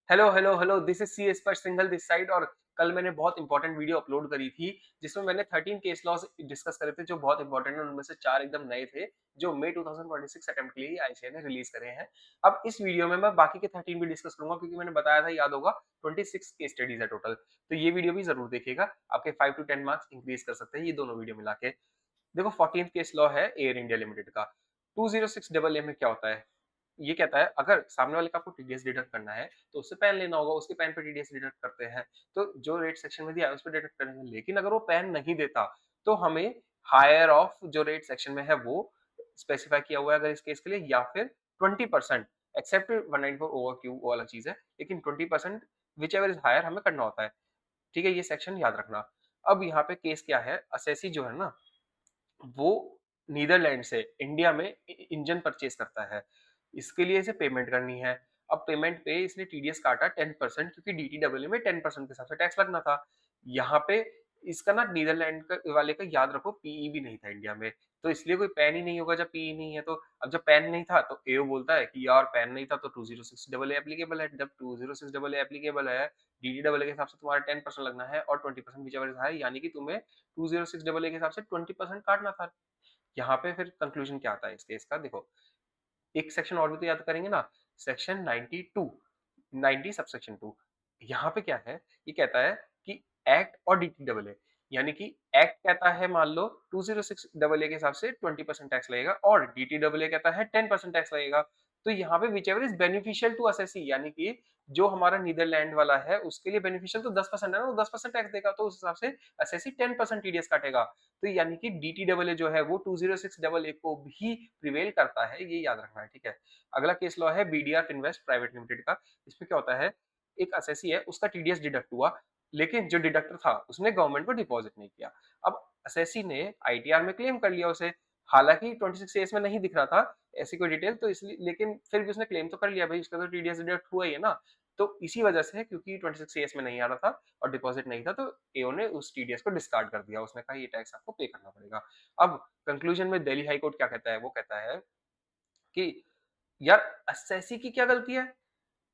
Hello, hello, hello, this is C Sparsh Singhal this side. और कल मैंने बहुत इंपॉर्टेंट वीडियो अपलोड करी थी, जिसमें मैंने 13 केस लॉज़ डिस्कस करे थे, जो बहुत इंपॉर्टेंट हैं। उनमें से 4 एकदम नए थे, जो मई 2026 अटेम्प्ट के लिए आईसीएआई ने रिलीज़ करे हैं। अब इस वीडियो में मैं बाकी के 13 भी डिस्कस करूँगा, क्योंकि मैंने बताया था, याद होगा, 26 केस स्टडीज़ है टोटल। तो ये वीडियो भी ज़रूर देखिएगा, आपके 5 टू 10 मार्क्स इंक्रीज़ कर सकते हैं ये दोनों वीडियो मिला के। देखो, 14th केस लॉ है एयर इंडिया लिमिटेड का। 206AA में क्या होता है? ये कहता है, अगर सामने वाले का आपको टीडीएस डिडक्ट करना है, तो उससे पैन लेना होगा, उसके पैन पे टीडीएस डिडक्ट करते हैं। तो जो रेट सेक्शन में दिया है उस पे डिडक्ट करेंगे। लेकिन अगर वो पैन नहीं देता, तो हमें हायर ऑफ जो रेट सेक्शन में है वो स्पेसिफाई किया हुआ है अगर इस केस के लिए, या फिर 20% एक्सेप्ट 194 ओवर क्यू, वो अलग चीज है, लेकिन 20% विच एवर इज हायर हमें करना होता है। ठीक है, ये सेक्शन याद रखना। अब यहाँ पे केस क्या है, असेसी जो है ना, वो नीदरलैंड से इंडिया में इंजन परचेज करता है। इसके लिए इसे पेमेंट करनी है। अब पेमेंट पे इसने टीडीएस काटा 10%, क्योंकि डीटीडब्ल्यू में 10% के हिसाब से टैक्स लगना था। यहाँ पे इसका ना नीदरलैंड का वाले का याद रखो, पीई भी नहीं था इंडिया में, तो इसलिए कोई पैन ही नहीं होगा जब पीई नहीं है। तो अब जब पैन नहीं था, तो एओ बोलता है कि यार पैन नहीं था तो 206 एप्लीकेबल है। जब 206 एप्लीकेबल है, डीटीडब्ल्यू के हिसाब से तुम्हारा 10% लगना है, और 20% विच है, यानी कि तुम्हें 206 के हिसाब से 20% काटना था। यहाँ पे फिर कंक्लूजन क्या आता है इस केस का, देखो, एक सेक्शन और भी तो याद करेंगे ना, सेक्शन 92, 90 सबसेक्शन 2। यहाँ पे क्या है, ये कहता है कि एक्ट और डीटीडब्ल्यू, यानी कि एक्ट कहता है मान लो 206 के हिसाब से 20% टैक्स लगेगा, और डीटीडब्ल्यू कहता है 10% टैक्स लगेगा। तो यहाँ पे whichever is beneficial to assessee, यानी कि जो हमारा नीदरलैंड वाला है उसके लिए बेनिफिशियल तो 10% है ना, वो 10% टैक्स देगा, तो उस हिसाब से असेसी 10% टीडीएस काटेगा। तो यानी कि डीटीडब्ल्यू जो है वो 206 को भी प्रिवेल करता है, ये याद रखना है, ठीक है। अगला केस लॉ है बीडीआर फिनवेस्ट प्राइवेट लिमिटेड का। इसमें क्या होता है, एक असेसी है, उसका टीडीएस डिडक्ट हुआ, लेकिन जो डिडक्टर था उसने गवर्नमेंट को डिपॉजिट नहीं किया। अब असेसी ने आईटीआर में क्लेम कर लिया उसे, हालांकि 26 एस में नहीं दिख रहा था ऐसी कोई डिटेल, तो इसलिए, लेकिन फिर भी उसने क्लेम तो कर लिया, भाई उसका तो टीडीएस डिडक्ट हुआ ही है ना। तो इसी वजह से, क्योंकि 26 एस में नहीं आ रहा था और डिपॉजिट नहीं था, तो एओ ने उस टीडीएस को डिस्कार्ड कर दिया। उसने कहा ये टैक्स आपको पे करना पड़ेगा। अब कंक्लूजन में दिल्ली हाई कोर्ट क्या कहता है, वो कहता है कि यार, असेसी की क्या गलती है,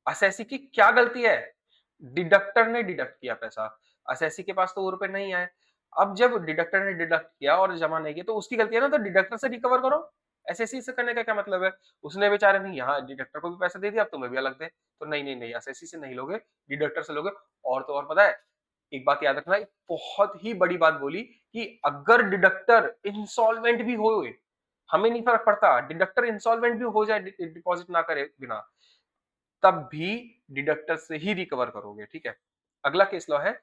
असेसी की क्या गलती है, डिडक्टर ने डिडक्ट किया पैसा, असेसी के पास तो वो रुपए नहीं आए। अब जब डिडक्टर ने डिडक्ट किया और जमा नहीं किया, तो उसकी गलती है ना, तो डिडक्टर से रिकवर करो। एसएससी से करने का क्या मतलब है, उसने बेचारे ने यहाँ डिडक्टर को भी पैसा दे दिया, अब तुम्हें भी अलग दे, तो नहीं नहीं नहीं, एसएससी से नहीं लोगे, डिडक्टर से लोगे। और तो और पता है, एक बात याद रखना, एक बहुत ही बड़ी बात बोली, कि अगर डिडक्टर इंसॉल्वेंट भी हो, हमें नहीं फर्क पड़ता, डिडक्टर इंसॉल्वेंट भी हो जाए, डिपॉजिट ना करे बिना, तब भी डिडक्टर से ही रिकवर करोगे, ठीक है। अगला केस लॉ है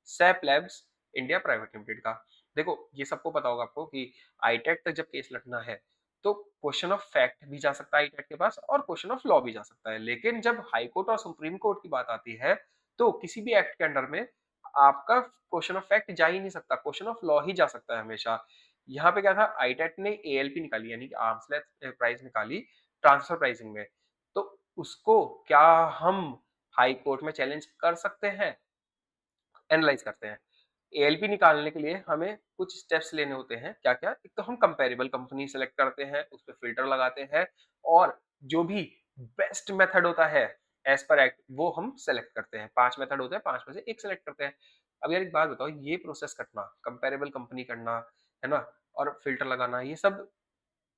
SAP labs India private limited का। देखो, ये सबको पता होगा आपको कि आईटेट तक जब केस लड़ना है, तो क्वेश्चन ऑफ फैक्ट भी जा सकता है आईटेट के पास, और क्वेश्चन ऑफ लॉ भी जा सकता है। लेकिन जब हाई कोर्ट और सुप्रीम कोर्ट की बात आती है, तो किसी भी एक्ट के अंडर में आपका क्वेश्चन ऑफ फैक्ट जा ही नहीं सकता, क्वेश्चन ऑफ लॉ ही जा सकता है हमेशा। यहाँ पे क्या था, आईटेट ने एएलपी निकाली, यानी कि आर्म्स लेंथ प्राइस निकाली ट्रांसफर प्राइसिंग में। तो उसको क्या हम हाई कोर्ट में चैलेंज कर सकते हैं, एनालाइज करते हैं। एएलपी निकालने के लिए हमें कुछ स्टेप्स लेने होते हैं, क्या क्या, एक तो हम कंपेरेबल कंपनी सेलेक्ट करते हैं, उस पर फिल्टर लगाते हैं, और जो भी बेस्ट मेथड होता है एज पर एक्ट, वो हम सेलेक्ट करते हैं। 5 मेथड होते हैं, 5 में से एक सेलेक्ट करते हैं। अब यार एक बात बताओ, ये प्रोसेस करना, कंपेरेबल कंपनी करना, है ना, और फिल्टर लगाना, ये सब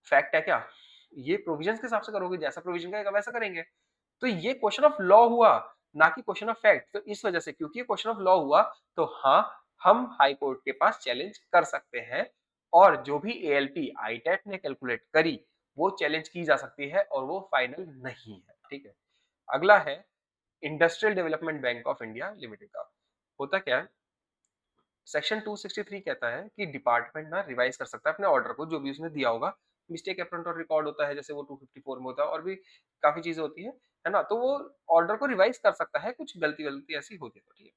फैक्ट है क्या? ये प्रोविजंस के हिसाब से करोगे, जैसा प्रोविजन कहेगा वैसा करेंगे। तो ये क्वेश्चन ऑफ लॉ हुआ, ना कि क्वेश्चन ऑफ फैक्ट। तो इस वजह से, क्योंकि ये क्वेश्चन ऑफ लॉ हुआ, तो हाँ, हम हाई कोर्ट के पास चैलेंज कर सकते हैं, और जो भी एएलपी आईटेट ने कैलकुलेट करी, वो चैलेंज की जा सकती है, और वो फाइनल नहीं है, ठीक है। अगला है industrial development bank of India limited का। होता क्या है, सेक्शन 263 कहता है कि डिपार्टमेंट ना रिवाइज कर सकता है अपने ऑर्डर को, जो भी उसने दिया होगा। मिस्टेक अपफ्रंट और रिकॉर्ड होता है, जैसे वो 254 में होता है, और भी काफी चीजें होती है ना, तो वो ऑर्डर को रिवाइज कर सकता है, कुछ गलती गलती ऐसी होती है तो, ठीक है।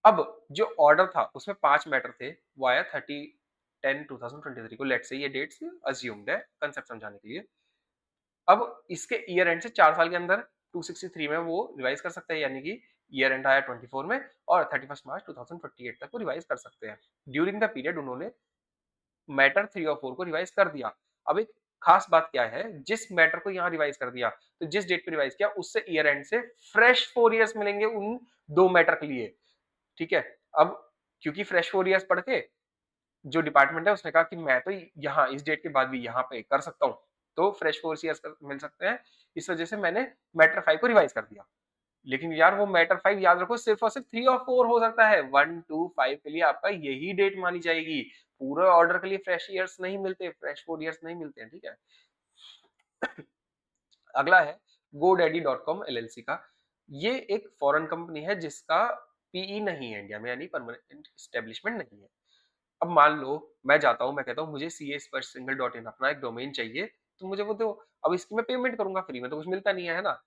अब जो ऑर्डर था उसमें 5 मैटर थे, वो आया 30/10/2023 को, लेट्स से ये डेट्स अज्यूम्ड है कंसेप्ट समझाने के लिए। अब इसके ईयर एंड से 4 साल के अंदर 263 में वो रिवाइज कर सकते हैं, यानी कि ईयर एंड आया 24 में, और 31 मार्च 2028 तक वो रिवाइज कर सकते हैं। ड्यूरिंग द पीरियड उन्होंने मैटर 3 और 4 को रिवाइज कर दिया। अब एक खास बात क्या है, जिस मैटर को यहाँ रिवाइज कर दिया, तो जिस डेट पे रिवाइज किया उससे ईयर एंड से फ्रेश 4 इयर्स मिलेंगे उन 2 मैटर के लिए, ठीक है? अब क्योंकि फ्रेश 4 इयर्स पढ़ के जो डिपार्टमेंट है उसने कहा कि मैं तो यहाँ इस डेट के बाद भी यहाँ पे कर सकता हूँ, तो फ्रेश 4 इयर्स मिल सकते हैं, इस वजह से मैंने मैटर 5 को रिवाइज कर दिया। लेकिन यार वो मैटर 5 याद रखो सिर्फ और सिर्फ 3 और 4 हो सकता है, 1 2 5 के लिए आपका यही डेट मानी जाएगी, पूरे ऑर्डर के लिए फ्रेश ईयर्स नहीं मिलते, फ्रेश 4 ईयर्स नहीं मिलते हैं, ठीक है? अगला है GoDaddy.com LLC का। ये एक फॉरेन कंपनी है जिसका पीई नहीं है इंडिया में, यानी परमानेंट एस्टेब्लिशमेंट नहीं है। अब मान लो मैं जाता हूँ, मैं कहता हूँ मुझे CA/single.in अपना एक डोमेन चाहिए, तो मुझे वो दो। अब इसकी मैं पेमेंट करूंगा, फ्री में तो कुछ मिलता नहीं है ना?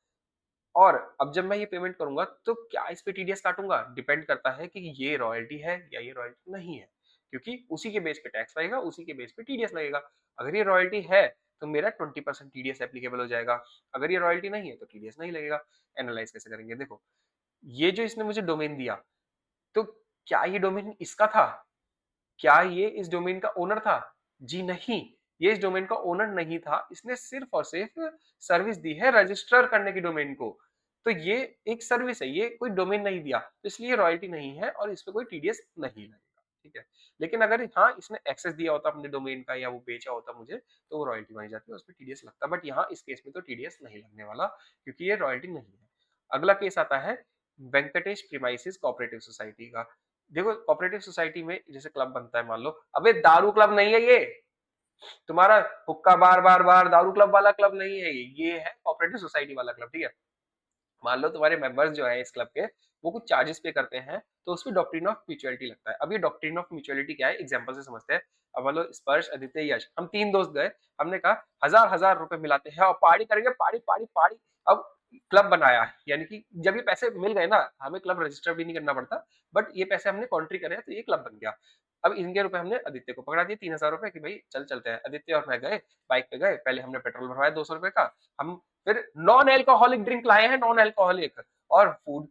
और अब जब मैं ये पेमेंट करूंगा तो क्या इस पे टीडीएस काटूंगा? डिपेंड करता है कि ये रॉयल्टी है या ये रॉयल्टी नहीं है, क्योंकि उसी के बेस पे टैक्स लगेगा, उसी के बेस पे टीडीएस लगेगा। अगर ये रॉयल्टी है तो मेरा 20% टीडीएस एप्लीकेबल हो जाएगा, अगर ये रॉयल्टी नहीं है तो टीडीएस नहीं लगेगा। एनालाइज कैसे करेंगे? देखो, ये जो इसने मुझे डोमेन दिया, तो क्या ये डोमेन इसका था? क्या ये इस डोमेन का ओनर था? जी नहीं, ये इस डोमेन का ओनर नहीं था। इसने सिर्फ और सिर्फ सर्विस दी है रजिस्टर करने की डोमेन को। तो ये एक सर्विस है, ये कोई डोमेन नहीं दिया, तो इसलिए रॉयल्टी नहीं है और इस पे कोई टीडीएस नहीं लगेगा, ठीक है? लेकिन अगर हाँ, इसने एक्सेस दिया होता अपने डोमेन का या वो बेचा होता मुझे, तो वो रॉयल्टी मानी जाती है, उसपे टीडीएस लगता। बट यहाँ इस केस में तो टीडीएस नहीं लगने वाला, क्योंकि ये रॉयल्टी नहीं है। अगला केस आता है वेंकटेश प्रीमाइसेस कोऑपरेटिव सोसाइटी का। देखो, कोऑपरेटिव सोसाइटी में जैसे क्लब बनता है, मान लो, अबे दारू क्लब नहीं है ये, तुम्हारा हुक्का बार बार बार दारू क्लब वाला क्लब नहीं है, ये है कोऑपरेटिव सोसाइटी वाला क्लब, ठीक है? मान लो तुम्हारे मेंबर्स जो है इस क्लब के, वो कुछ चार्जेस पे करते हैं, तो उसमें डॉक्ट्रिन ऑफ म्यूचुअलिटी लगता है। अब ये डॉक्ट्रिन ऑफ म्यूचुअलिटी क्या है, एग्जांपल से समझते हैं। अब मान लो स्पर्श, आदित्य, यश, हम 3 दोस्त गए, हमने कहा हजार हजार रुपए मिलाते हैं और पार्टी करेंगे, पार्टी पार्टी पार्टी। अब क्लब बनाया, यानी कि जब ये पैसे मिल गए ना, हमें क्लब रजिस्टर भी नहीं करना पड़ता, बट ये पैसे हमने कॉन्ट्री करे हैं, तो ये क्लब बन गया। अब इनके रुपए हमने आदित्य को पकड़ा दिए, 3,000 रुपए कि भाई चल चलते हैं। आदित्य और मैं गए, बाइक पे गए, पहले हमने पेट्रोल भरवाया 200 रुपए का, हम फिर नॉन एल्कोहलिक ड्रिंक लाए हैं, नॉन एल्कोहलिक, और फूड,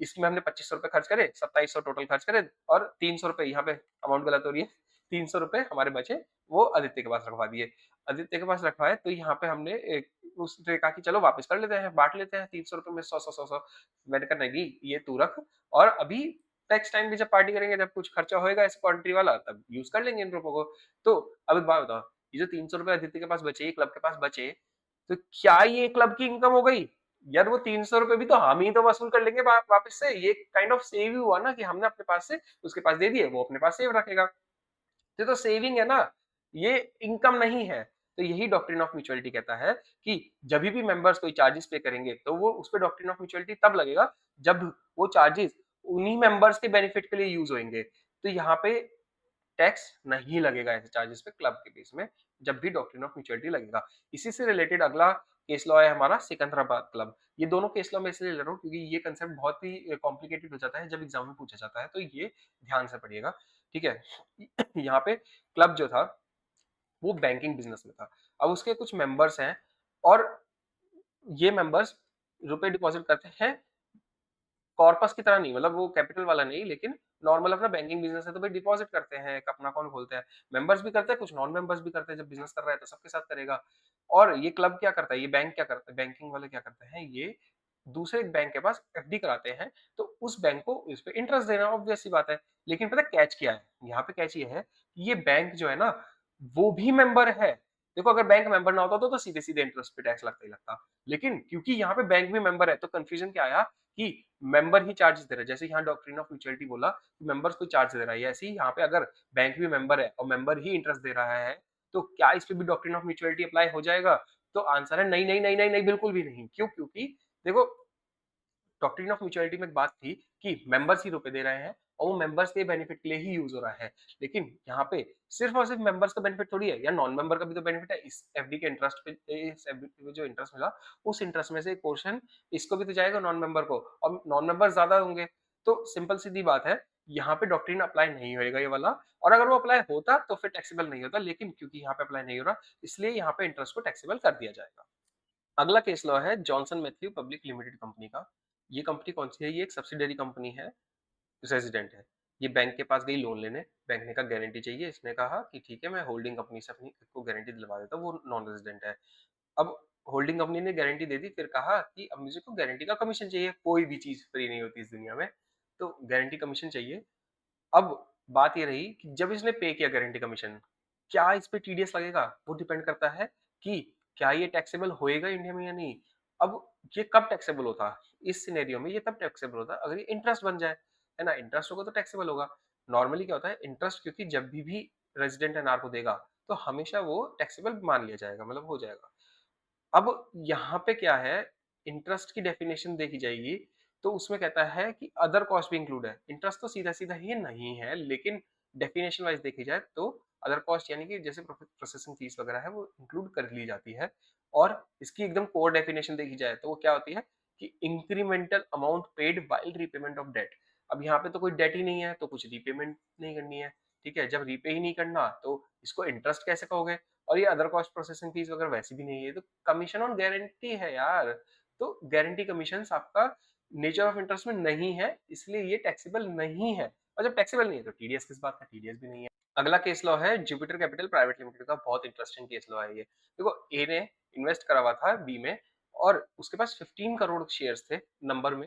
इसमें हमने 2500 रुपए खर्च करे, 2700 टोटल खर्च करे, और 300 रुपए, यहाँ पे अमाउंट गलत हो रही है, 300 रुपए हमारे बचे, वो आदित्य के पास रखवा दिए। आदित्य के पास रखवाए तो यहाँ पे हमने उसने कहा कि चलो वापस कर लेते हैं, बांट लेते हैं 300 रुपए में 100 100 100 100। मैंने कहा नहीं, ये तू रख, और अभी नेक्स्ट टाइम भी जब पार्टी करेंगे, जब कुछ खर्चा होएगा इस कंट्री वाला, तब यूज कर लेंगे इन रुपयों को। तो अब एक बात बताओ, ये जो 300 रुपए आदित्य के पास बचे, क्लब के पास बचे, तो क्या ये क्लब की इनकम हो गई? यार वो 300 रुपए भी तो हम ही तो वसूल कर लेंगे वापस से। ये काइंड ऑफ सेव ही हुआ ना, कि हमने अपने पास से उसके पास दे दिए, वो अपने पास सेव रखेगा। ये तो सेविंग है ना, ये इनकम नहीं है। तो यही डॉक्ट्रिन ऑफ म्यूचुअलिटी कहता है कि जब भी मेंबर्स कोई चार्जेस पे करेंगे, तो वो उस पे डॉक्ट्रिन ऑफ म्यूचुअलिटी तब लगेगा जब वो चार्जेस उन्हीं मेंबर्स के बेनिफिट के लिए यूज होंगे। तो यहाँ पे टैक्स नहीं लगेगा ऐसे चार्जेस पे क्लब के बेस में, जब भी डॉक्ट्रिन ऑफ म्यूचुअलिटी लगेगा। इसी से रिलेटेड अगला केस लॉ है हमारा सिकंदराबाद क्लब। ये दोनों केस लॉ में इसलिए ले रहा हूँ क्योंकि ये कंसेप्ट बहुत ही कॉम्प्लिकेटेड हो जाता है जब एग्जाम में पूछा जाता है, तो ये ध्यान से पढ़िएगा, ठीक है? यहाँ पे क्लब जो था वो बैंकिंग बिजनेस में था। अब उसके कुछ मेंबर्स हैं, और ये मेंबर्स रुपए डिपॉजिट करते हैं कॉर्पस की तरह नहीं, मतलब वो कैपिटल वाला नहीं, लेकिन नॉर्मल अपना बैंकिंग बिजनेस है तो भाई डिपॉजिट करते हैं, एक अपना अकाउंट खोलते हैं। मेंबर्स भी करते हैं, कुछ नॉन मेंबर्स भी करते हैं, जब बिजनेस कर रहा है तो सबके साथ करेगा। और ये क्लब क्या करता है, ये बैंक क्या करता है, बैंकिंग वाले क्या करते हैं, ये दूसरे बैंक के पास एफडी कराते हैं, तो उस बैंक को इस पे इंटरेस्ट देना ऑब्वियस सी बात है। लेकिन पता कैच क्या है, यहाँ पे कैच ये है कि ये बैंक जो है ना, वो भी मेंबर है। देखो, अगर बैंक मेंबर ना होता तो सीधे सीधे इंटरेस्ट पे टैक्स लगता ही लगता, लेकिन क्योंकि यहाँ पे बैंक भी मेंबर है, तो कंफ्यूजन क्या आया कि मेंबर ही चार्जेस दे रहा है। जैसे यहाँ डॉक्ट्रिन ऑफ म्यूचुअलिटी बोला कि मेंबर्स को चार्ज दे रहा है, ऐसे ही यहाँ पे अगर बैंक भी मेंबर है और मेंबर ही इंटरेस्ट दे रहा है, तो क्या इस पे भी डॉक्ट्रिन ऑफ म्यूचुअलिटी अप्लाई हो जाएगा? तो आंसर है नहीं नहीं नहीं नहीं नहीं, बिल्कुल भी नहीं। क्यों? क्योंकि देखो, डॉक्ट्रिन ऑफ म्यूचुअलिटी में एक बात थी कि मेंबर्स ही रुपए दे रहे हैं और वो मेंबर्स के बेनिफिट के लिए ही यूज हो रहा है। लेकिन यहाँ पे सिर्फ और सिर्फ मेंबर्स का बेनिफिट थोड़ी है, या नॉन मेंबर का भी तो बेनिफिट है। इस एफडी के इंटरेस्ट पे, इस एफडी पे जो इंटरेस्ट मिला, उस इंटरेस्ट में से एक पोर्शन इसको भी तो जाएगा नॉन मेंबर को, और नॉन मेंबर ज्यादा होंगे। तो सिंपल सीधी बात है, यहाँ पे डॉक्ट्रिन अप्लाई नहीं होएगा ये वाला, और अगर वो अप्लाई होता तो फिर टैक्सेबल नहीं होता, लेकिन क्योंकि यहाँ पे अप्लाई नहीं हो रहा, इसलिए यहाँ पे इंटरेस्ट को टैक्सेबल कर दिया जाएगा। अगला केस लॉ है Johnson Matthew public limited company का। ये कंपनी कौन सी है? ये एक सब्सिडरी कंपनी है, रेजिडेंट है। ये बैंक के पास गई लोन लेने, बैंक ने कहा गारंटी चाहिए, इसने कहा कि ठीक है मैं होल्डिंग कंपनी से अपनी को गारंटी दिलवा देता हूँ, वो नॉन रेजिडेंट है। अब होल्डिंग कंपनी ने गारंटी दे दी, फिर कहा कि अब मुझे को गारंटी का कमीशन चाहिए, कोई भी चीज फ्री नहीं होती इस दुनिया में, तो गारंटी कमीशन चाहिए। अब बात ये रही कि जब इसने पे किया गारंटी कमीशन, क्या इस पे टीडीएस लगेगा? वो डिपेंड करता है कि क्या ये टैक्सेबल होएगा इंडिया में या नहीं। अब ये कब टैक्सेबल होता? इस सिनेरियो में ये तब टैक्सेबल होता अगर ये इंटरेस्ट बन जाए, है ना? इंटरेस्ट होगा तो टैक्सेबल होगा। नॉर्मली क्या होता है, इंटरेस्ट क्योंकि जब भी रेजिडेंट एनआर को देगा, तो हमेशा वो टैक्सेबल मान लिया जाएगा, मतलब हो जाएगा। अब यहाँ पे क्या है, इंटरेस्ट की डेफिनेशन देखी जाएगी, तो उसमें कहता है कि अदर कॉस्ट भी इंक्लूड है। इंटरेस्ट तो सीधा-सीधा ही नहीं है, लेकिन डेफिनेशन वाइज़ देखी जाए तो अदर कॉस्ट यानी कि जैसे प्रोसेसिंग फीस वगैरह है वो इंक्लूड कर ली जाती है। और इसकी एकदम कोर डेफिनेशन देखी जाए तो वो क्या होती है कि incremental amount paid while repayment of debt. अब यहाँ पे तो कोई डेट ही नहीं है, तो कुछ रीपेमेंट नहीं करनी है, ठीक है? जब रीपे ही नहीं करना तो इसको इंटरेस्ट कैसे कहोगे? और ये अदर कॉस्ट प्रोसेसिंग फीस वगैरह वैसी भी नहीं है, तो कमीशन ऑन गारंटी है यार। तो गारंटी कमीशंस आपका नेचर ऑफ इंटरेस्ट में नहीं है, इसलिए ये टैक्सेबल नहीं है। और जब टैक्सेबल नहीं है तो टीडीएस किस बात का, टीडीएस भी नहीं है। अगला केस लॉ है जुपिटर कैपिटल प्राइवेट लिमिटेड का, बहुत इंटरेस्टिंग केस लॉ है ये। देखो, ए ने इन्वेस्ट करा हुआ था बी में, और उसके पास 15 करोड़ शेयर्स थे नंबर में,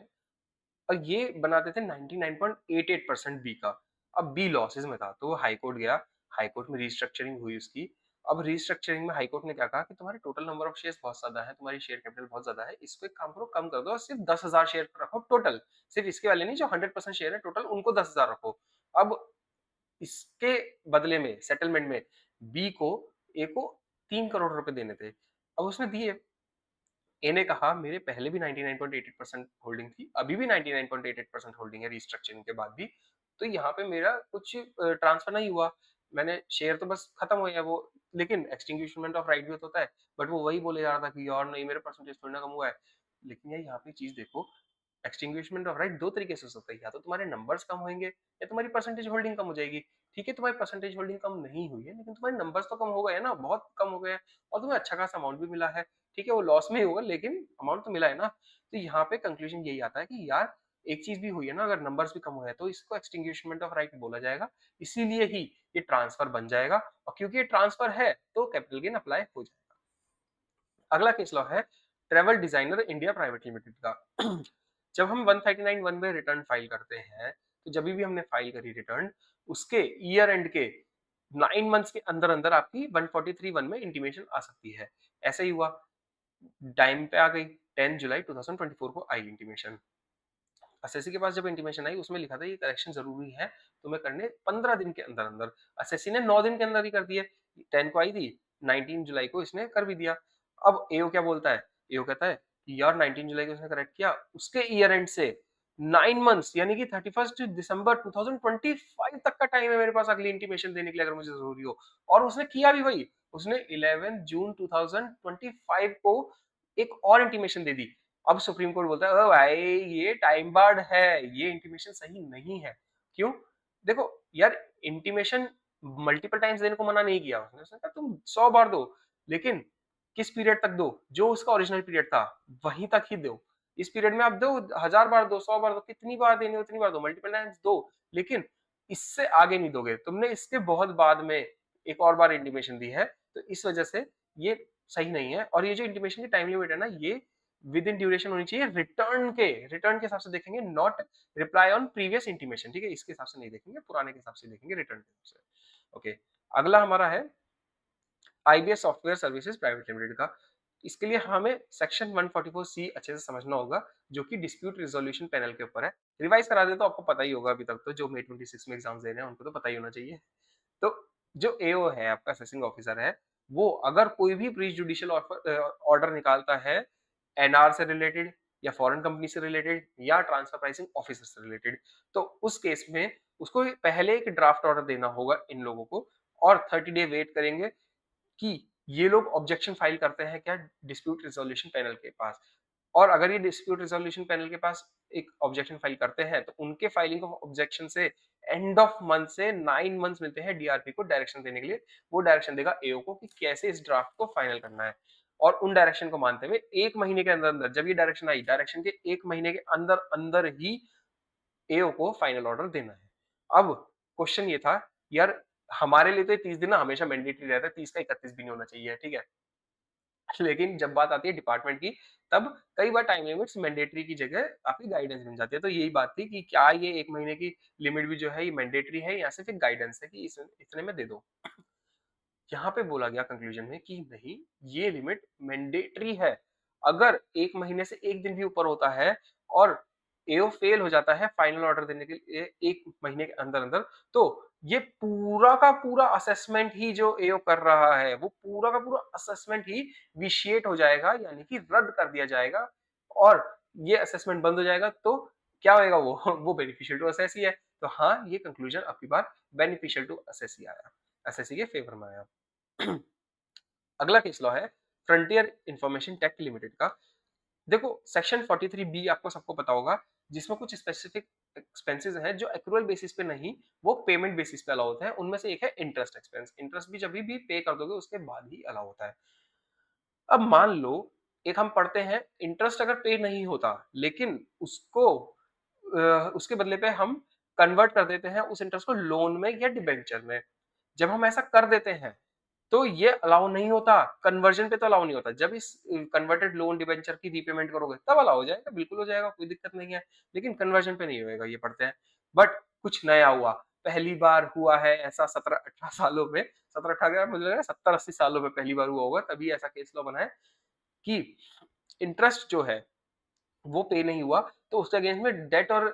और ये बनाते थे 99.88% बी का। अब बी लॉसेस में था, तो वो हाई कोर्ट गया, हाई कोर्ट में रीस्ट्रक्चरिंग हुई उसकी। अब रीस्ट्रक्चरिंग में हाई कोर्ट ने क्या कहा कि तुम्हारे टोटल नंबर ऑफ शेयर्स बहुत ज्यादा है, तुम्हारी शेयर कैपिटल बहुत ज्यादा है, इसको एक काम करो, कम कर दो और सिर्फ 10,000 शेयर रखो टोटल। सिर्फ इसके वाले नहीं, जो 100% शेयर है टोटल, उनको 10,000 रखो। अब इसके बदले में सेटलमेंट में बी को ए को 3 करोड़ रुपए देने थे। अब उसने दिए। ए ने कहा मेरे पहले भी 99.88% होल्डिंग थी, अभी भी 99.88% होल्डिंग है रीस्ट्रक्चरिंग के बाद भी, तो यहाँ पे मेरा कुछ ट्रांसफर नहीं हुआ, मैंने शेयर तो बस खत्म हो गया वो, लेकिन एक्सटिंग्विशमेंट ऑफ राइट भी होता है। बट वो वही बोले जा रहा था कि यार नहीं, मेरे परसेंटेज थोड़ी ना कम हुआ है। लेकिन यार यहाँ पे चीज देखो, एक्सटिंग्विशमेंट ऑफ राइट दो तरीके से हो सकता है, या तो तुम्हारे नंबर्स कम होंगे या तुम्हारी परसेंटेज होल्डिंग कम हो जाएगी। ठीक है, तुम्हारी परसेंटेज होल्डिंग कम नहीं हुई है, लेकिन तुम्हारे नंबर्स तो कम हो गए हैं ना, बहुत कम हो गए हैं, और तुम्हें अच्छा खासा अमाउंट भी मिला है। ठीक है, वो लॉस में ही होगा लेकिन अमाउंट तो मिला है ना। तो यहाँ पे कंक्लूजन यही आता है कि यार एक चीज भी हुई है ना, अगर नंबर्स भी कम हुए हैं तो इसको एक्सटिंग्विशमेंट ऑफ राइट बोला जाएगा, इसीलिए ही ये ट्रांसफर बन जाएगा, और क्योंकि ये ट्रांसफर है तो कैपिटल गेन अप्लाई हो जाएगा। अगला केस लॉ है travel designer India private limited का। जब हम 139 वन में रिटर्न फाइल करते हैं, तो जब भी हमने फाइल करी रिटर्न, उसके ईयर एंड के 9 मंथ्स के अंदर अंदर आपकी 143 वन में इंटीमेशन आ सकती है। ऐसा ही हुआ, टाइम पे आ गई, 10 जुलाई 2024 को आई इंटीमेशन। एसएससी के पास जब इंटीमेशन आई, उसमें लिखा था ये करेक्शन जरूरी है तुम्हें करने 15 दिन के अंदर अंदर। एसएससी ने 9 दिन के अंदर ही कर दिए, 10 को आई थी, 19 जुलाई को इसने कर भी दिया। अब एओ क्या बोलता है, एओ कहता है कि यार 19 जुलाई को इसने करेक्ट किया, उसके ईयर एंड से 9 मंथ्स यानी कि 31 दिसंबर 2025 तक का टाइम है मेरे पास अगली इंटीमेशन देने के लिए, अगर मुझे जरूरी हो। और उसने किया भी वही, उसने 11 जून 2025 को एक और इंटीमेशन दे दी। अब सुप्रीम कोर्ट बोलता है, ओ भाई ये टाइम बार्ड है, ये इंटीमेशन सही नहीं है। क्यों? देखो यार, इंटीमेशन मल्टीपल टाइम्स देने को मना नहीं किया उसने, उसने कहा तुम 100 बार दो, लेकिन किस पीरियड तक दो, जो उसका ओरिजिनल पीरियड था वहीं तक ही दो। इस पीरियड में आप दो, 1000 बार दो, 100 बार दो, कितनी बार देनी हो उतनी बार दो, मल्टीपल टाइम्स दो, लेकिन इससे आगे नहीं दोगे। तुमने इसके बहुत बाद में एक और बार इंटीमेशन दी है, तो इस वजह से ये सही नहीं है। और ये जो इंटीमेशन की टाइम लिमिट है ना, ये विद इन ड्यूरेशन होनी चाहिए, रिटर्न के हिसाब से देखेंगे, not reply on previous intimation. ठीक है, इसके हिसाब से नहीं देखेंगे, पुराने के हिसाब से देखेंगे, रिटर्न के हिसाब से। ओके, अगला हमारा है IBS software services private limited का। इसके लिए हमें सेक्शन 144C अच्छे से समझना होगा, जो कि डिस्प्यूट रिजोल्यूशन पैनल के ऊपर है। रिवाइज करा दे तो आपको पता ही होगा, अभी तक तो जो मे 26 में एग्जाम दे रहे हैं उनको तो पता ही होना चाहिए। तो जो एओ है, आपका असेसिंग ऑफिसर है, वो अगर कोई भी प्री जुडिशियल ऑर्डर निकालता है एनआर से रिलेटेड या फॉरेन कंपनी से रिलेटेड या ट्रांसफर प्राइसिंग ऑफिसर से रिलेटेड, तो उस केस में उसको पहले एक ड्राफ्ट ऑर्डर देना होगा इन लोगों को, और 30 डे वेट करेंगे कि ये लोग ऑब्जेक्शन फाइल करते हैं क्या डिस्प्यूट रिजोल्यूशन पैनल के पास। और अगर ये डिस्प्यूट रिजोल्यूशन पैनल के पास एक ऑब्जेक्शन फाइल करते हैं, तो उनके फाइलिंग ऑफ ऑब्जेक्शन से एंड ऑफ मंथ से 9 मंथ्स मिलते हैं डीआरपी को डायरेक्शन देने के लिए। वो डायरेक्शन देगा एओ को कि कैसे इस ड्राफ्ट को फाइनल करना है, और उन डायरेक्शन को मानते हुए 1 महीने के अंदर अंदर, जब ये डायरेक्शन आई, डायरेक्शन के 1 महीने के अंदर अंदर ही एओ को फाइनल ऑर्डर देना है। अब क्वेश्चन ये था, यार हमारे लिए तो ये 30 दिन ना हमेशा मैंडेटरी रहता है, 30 का 31 भी नहीं होना चाहिए, ठीक है? लेकिन जब बात आती है डिपार्टमेंट की, तब कई बार टाइम लिमिट्स मैंडेटरी की जगह आपकी गाइडेंस बन जाती है। तो यही बात थी कि क्या ये 1 महीने की लिमिट भी जो है ये मैंडेटरी है या सिर्फ एक गाइडेंस है कि इतने में दे दो। यहाँ पे बोला गया कंक्लूजन में कि नहीं, ये लिमिट मैंडेटरी है। अगर 1 महीने से 1 दिन भी ऊपर होता है और एओ फेल हो जाता है फाइनल ऑर्डर देने के लिए 1 महीने के अंदर-अंदर, तो ये पूरा का पूरा असेसमेंट ही जो एओ कर रहा है, वो पूरा का पूरा असेसमेंट ही विशिएट हो जाएगा, यानी कि रद्द कर दिया जाएगा और ये असेसमेंट बंद हो जाएगा। तो क्या होएगा वो? वो बेनिफिशियल टू असेस ही है। तो हाँ, ये कंक्लूजन अब की बार बेनिफिशियल टू असेस ही आया। असेसी के फेवर में आया। अगला केस लॉ है फ्रंटियर इंफॉर्मेशन टेक लिमिटेड का। देखो सेक्शन 43 बी आपको सबको पता होगा, जिसमें कुछ स्पेसिफिक एक्सपेंसेस हैं जो एक्रूअल बेसिस पे नहीं, वो पेमेंट बेसिस पे अलाउ होते हैं। उनमें से एक है इंटरेस्ट एक्सपेंस। इंटरेस्ट भी जब भी पे कर दोगे उसके बाद ही अलाउ होता है। अब मान लो एक हम पढ़ते हैं, इंटरेस्ट अगर पे नहीं होता लेकिन उसको उसके बदले पे हम कन्वर्ट कर देते हैं उस इंटरेस्ट को लोन में या डिबेंचर में। जब हम ऐसा कर देते हैं तो ये अलाउ नहीं होता, कन्वर्जन पे तो अलाउ नहीं होता। जब इस कन्वर्टेड लोन डिबेंचर की रीपेमेंट करोगे तब अलाउ हो जाएगा, बिल्कुल हो जाएगा, कोई दिक्कत नहीं है। लेकिन कन्वर्जन पे नहीं होएगा, ये पढ़ते हैं। बट कुछ नया हुआ, पहली बार हुआ है ऐसा 17-18 सालों में, 17-18 क्या मुझे लग रहा है 70-80 सालों में पहली बार हुआ होगा, तभी ऐसा केस लॉ बना है कि इंटरेस्ट जो है वो पे नहीं हुआ, तो उसके अगेंस्ट में डेट और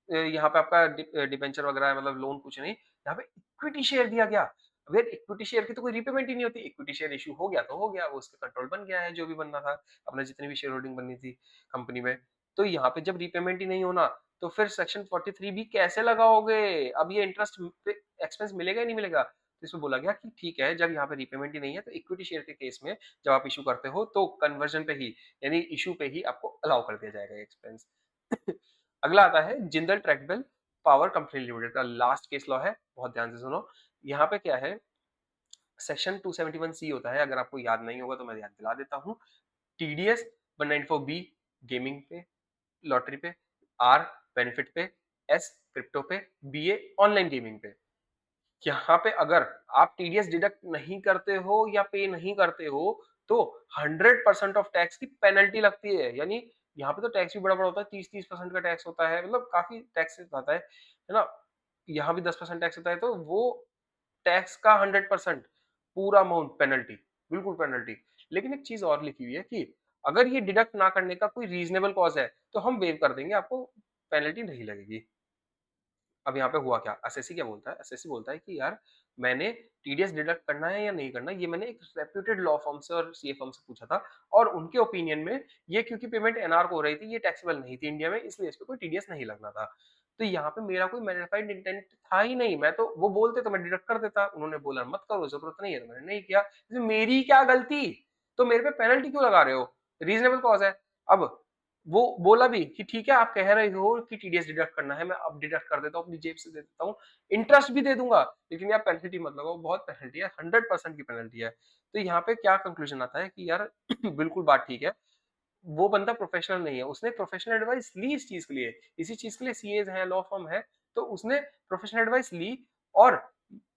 यहाँ पे आपका डिबेंचर वगैरह मतलब लोन कुछ नहीं, यहाँ पे इक्विटी शेयर दिया गया। अब यार इक्विटी शेयर की तो कोई रीपेमेंट ही नहीं होती, इक्विटी शेयर इश्यू हो गया तो हो गया, वो उसका कंट्रोल बन गया है जो भी बनना था, अपना जितनी भी शेयर होल्डिंग बननी थी कंपनी में। तो यहाँ पे जब रीपेमेंट ही नहीं होना, तो फिर सेक्शन 43 भी कैसे लगाओगे? अब ये इंटरेस्ट पे एक्सपेंस मिलेगा ही नहीं मिलेगा? तो इसमें बोला गया कि ठीक है, जब यहाँ पे रीपेमेंट ही नहीं है, तो इक्विटी शेयर के केस में जब आप इश्यू करते हो, तो कन्वर्जन पे ही यानी इश्यू पे ही आपको अलाउ कर दिया जाएगा ये एक्सपेंस। अगला आता है जिंदल ट्रैक्टबल पावर कंपनी लिमिटेड का लास्ट केस लॉ है, बहुत ध्यान से सुनो। यहाँ पे क्या है, सेक्शन 271 सी होता है, अगर आपको याद नहीं होगा तो मैं याद दिला देता हूँ। टीडीएस 194 बी गेमिंग पे, लॉटरी पे, आर बेनिफिट पे, एस क्रिप्टो पे, बी ए ऑनलाइन गेमिंग पे। यहाँ पे अगर आप टीडीएस डिडक्ट नहीं करते हो या पे नहीं करते हो तो 100% ऑफ टैक्स की पेनल्टी लगती है। यानी यहाँ पे तो टैक्स भी बड़ा-बड़ा होता है, 30-30% का टैक्स होता है, मतलब काफ़ी टैक्स आता है ना? यहाँ भी 10% टैक्स होता है, तो वो टैक्स का 100% पूरा अमाउंट पेनल्टी, बिल्कुल पेनल्टी। लेकिन एक चीज़ और लिखी हुई है कि अगर ये डिडक्ट ना करने का कोई रीज़नेबल कॉज़ है, तो हम वेव कर देंगे, आपको पेनल्टी नहीं लगेगी। अब यहाँ पे हुआ क्या? एसएससी क्या बोलता है? एसएससी बोलता है कि यार मैंने टीडीएस डिडक्ट करना है या नहीं करना, ये मैंने एक रेप्यूटेड लॉ फर्म से और सीए फर्म से पूछा था और उनके ओपिनियन में ये क्योंकि पेमेंट एनआर को हो रही थी, ये टैक्सेबल नहीं थी इंडिया में, इसलिए इस पे कोई टीडीएस नहीं लगना था। तो यहाँ पे मेरा कोई मैनिफाइड इंटेंट था ही नहीं, मैं तो वो बोलते तो मैं डिडक्ट कर देता, उन्होंने बोला मत करो, ज़रूरत नहीं है तो मैंने नहीं किया। इसमें मेरी क्या गलती? तो मेरे पे पेनल्टी क्यों लगा रहे हो? रीज़नेबल कॉज़ है। अब वो बोला भी कि ठीक है आप कह रहे हो कि टीडीएस डिडक्ट करना है, मैं अब डिडक्ट कर देता हूँ, अपनी जेब से दे देता हूँ, इंटरेस्ट भी दे दूंगा, लेकिन यार पेनल्टी मत लगाओ, बहुत पेनल्टी है, 100% की पेनल्टी है। तो यहाँ पे क्या कंक्लूजन आता है कि यार बिल्कुल बात ठीक है, वो बंदा प्रोफेशनल नहीं है, उसने प्रोफेशनल एडवाइस ली इस चीज के लिए, इसी चीज के लिए सीएज है, लॉ फर्म है, तो उसने प्रोफेशनल एडवाइस ली और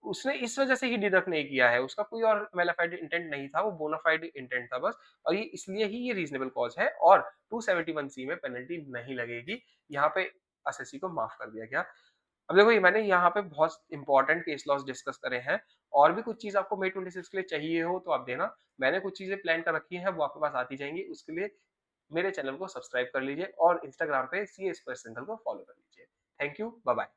उसने इस वजह से ही डिडक्ट नहीं किया है, उसका कोई और मेलाफाइड इंटेंट नहीं था, वो बोनाफाइड इंटेंट था बस, और ये इसलिए ही ये रीजनेबल कॉज है और 271 सी में पेनल्टी नहीं लगेगी। यहाँ पे एसएससी को माफ कर दिया गया। अब देखो ये मैंने यहाँ पे बहुत इंपॉर्टेंट केस लॉस डिस्कस करे हैं, और भी कुछ चीज आपको मई 26 के लिए चाहिए हो तो आप देना, मैंने कुछ चीजें प्लान कर रखी हैं वो आपके पास आती जाएंगी, उसके लिए मेरे चैनल को सब्सक्राइब कर लीजिए और इंस्टाग्राम पे सीए स्क्वायर सिंगल को फॉलो कर लीजिए। Thank you, bye bye.